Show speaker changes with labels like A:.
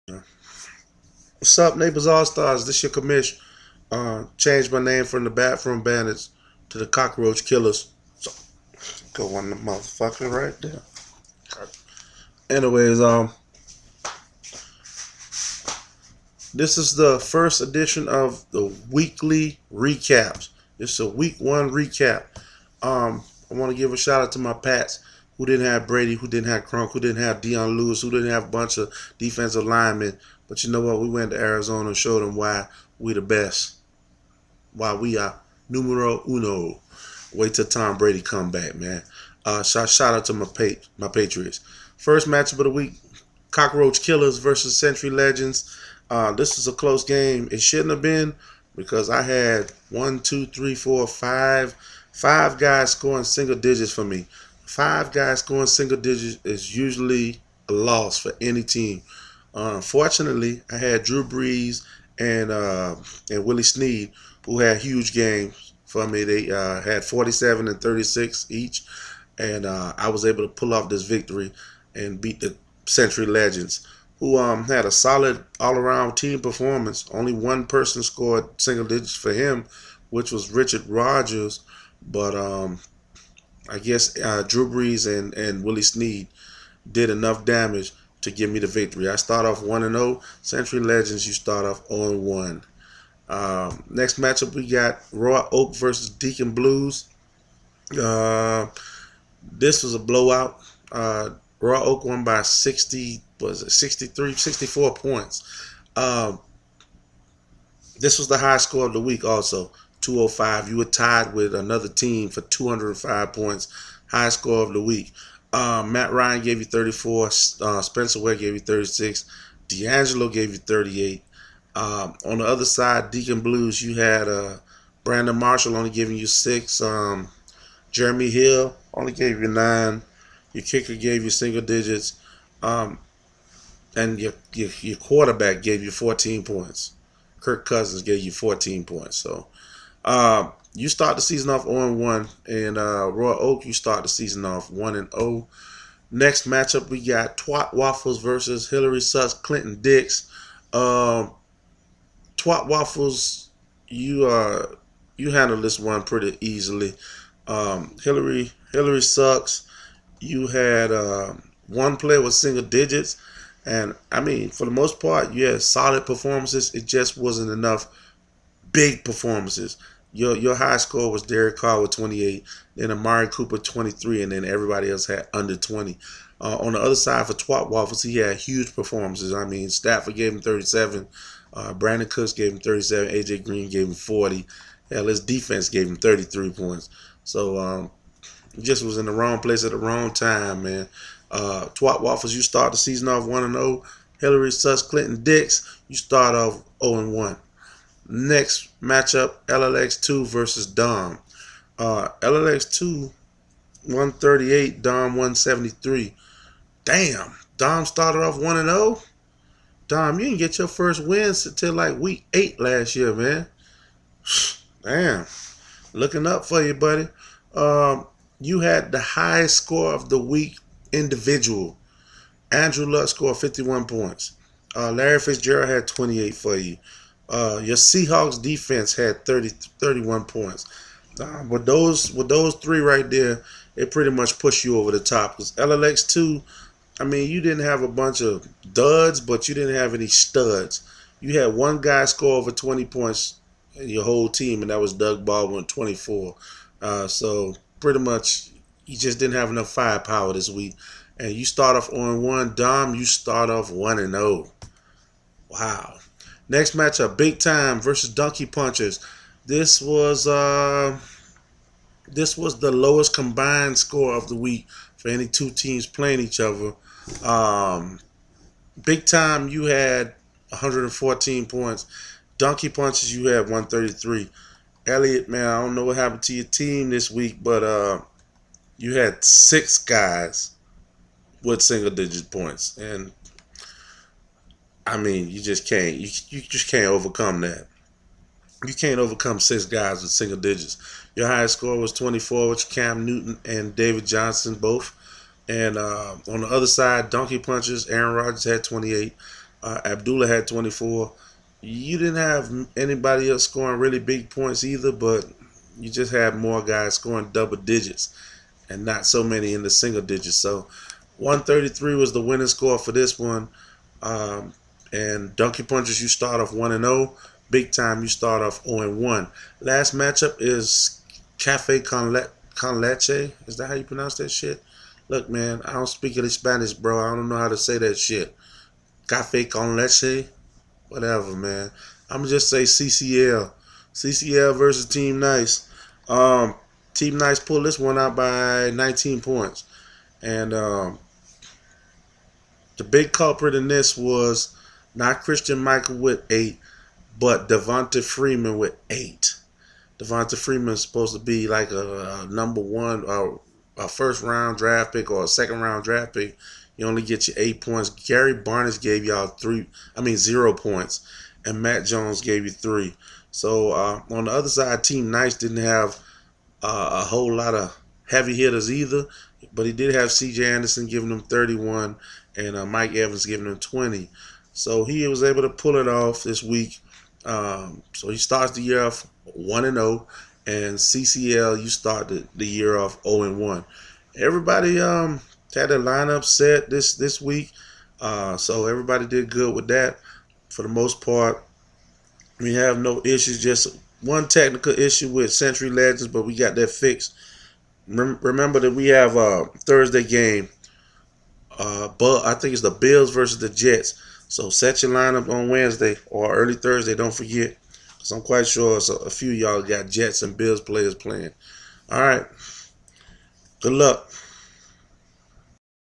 A: What's up, neighbors all stars? This your commish. Changed my name from the bathroom bandits to the cockroach killers. So go on the motherfucker right there. Anyways, this is the first edition of the weekly recaps. It's a week one recap. I want to give a shout out to my Pats who didn't have Brady, who didn't have Crunk, who didn't have Dion Lewis, who didn't have a bunch of defensive linemen. But you know what? We went to Arizona and showed them why we the best. Why we are numero uno. Wait till Tom Brady come back, man. Shout out to my Patriots. First matchup of the week: Cockroach Killers versus Century Legends. This is a close game. It shouldn't have been because I had one, two, three, four, five guys scoring single digits for me. Five guys scoring single digits is usually a loss for any team. Fortunately, I had Drew Brees and Willie Snead who had huge games for me. They had 47 and 36 each, and I was able to pull off this victory and beat the Century Legends, who had a solid all-around team performance. Only one person scored single digits for him, which was Richard Rodgers, but I guess Drew Brees and Willie Snead did enough damage to give me the victory. I start off 1-0. Century Legends, you start off 0-1. Next matchup, we got Royal Oak versus Deacon Blues. Uh, this was a blowout. Royal Oak won by 60, was it 63, 64 points. This was the high score of the week also, 205. You were tied with another team for 205 points. High score of the week. Matt Ryan gave you 34. Spencer Ware gave you 36. D'Angelo gave you 38. On the other side, Deacon Blues, you had Brandon Marshall only giving you 6. Jeremy Hill only gave you 9. Your kicker gave you single digits. And your quarterback gave you 14 points. Kirk Cousins gave you 14 points. So you start the season off 0-1, and Royal Oak, you start the season off 1-0. Next matchup, we got Twat Waffles versus Hillary Sucks, Clinton Dix. Twat Waffles, you handle this one pretty easily. Hillary Sucks. You had one player with single digits, and I mean, for the most part, you had solid performances. It just wasn't enough big performances. Your high score was Derek Carr with 28, then Amari Cooper 23, and then everybody else had under 20. On the other side for Twat Waffles, he had huge performances. I mean, Stafford gave him 37, Brandon Cooks gave him 37, AJ Green gave him 40. Hell, his defense gave him 33 points. So he just was in the wrong place at the wrong time, man. Twat Waffles, you start the season off 1-0. Hillary Suss, Clinton Dix, you start off 0-1. Next matchup, LLX2 versus Dom. LLX2 138, Dom 173. Damn, Dom started off 1-0. Dom, you didn't get your first wins until like week 8 last year, man. Damn, looking up for you, buddy. You had the highest score of the week individual. Andrew Luck scored 51 points. Larry Fitzgerald had 28 for you. Your Seahawks defense had 31 points. With those three right there, it pretty much pushed you over the top. Because LLX2, I mean, you didn't have a bunch of duds, but you didn't have any studs. You had one guy score over 20 points in your whole team, and that was Doug Baldwin, 24. So pretty much, you just didn't have enough firepower this week. And you start off on 1. Dom, you start off 1-0. Wow. Next matchup, Big Time versus Donkey Punchers. This was the lowest combined score of the week for any two teams playing each other. Big Time, you had 114 points. Donkey Punchers, you had 133. Elliot, man, I don't know what happened to your team this week, but you had 6 guys with single digit points, and I mean, you just can't. You just can't overcome that. You can't overcome 6 guys with single digits. Your highest score was 24, which Cam Newton and David Johnson both. And on the other side, Donkey Punchers, Aaron Rodgers had 28. Abdullah had 24. You didn't have anybody else scoring really big points either, but you just had more guys scoring double digits and not so many in the single digits. So 133 was the winning score for this one. Um, and Donkey Punchers, you start off 1-0. Big Time, you start off 0-1. Last matchup is Cafe con Leche. Is that how you pronounce that shit? Look, man, I don't speak any Spanish, bro. I don't know how to say that shit. Cafe con Leche? Whatever, man. I'm going to just say CCL. CCL versus Team Nice. Team Nice pulled this one out by 19 points. And the big culprit in this was not Christian Michael with 8, but Devonta Freeman with 8. Devonta Freeman is supposed to be like a number one, a first round draft pick or a second round draft pick. You only get your 8 points. Gary Barnes gave y'all 0 points, and Matt Jones gave you 3. So on the other side, Team Nice didn't have a whole lot of heavy hitters either, but he did have C.J. Anderson giving him 31 and Mike Evans giving him 20. So he was able to pull it off this week. So he starts the year off 1-0, and CCL, you start the year off 0-1. Everybody had their lineup set this week, so everybody did good with that. For the most part, we have no issues. Just one technical issue with Century Legends, but we got that fixed. Remember that we have a Thursday game. But I think it's the Bills versus the Jets. So set your lineup on Wednesday or early Thursday. Don't forget, because I'm quite sure a few of y'all got Jets and Bills players playing. All right. Good luck.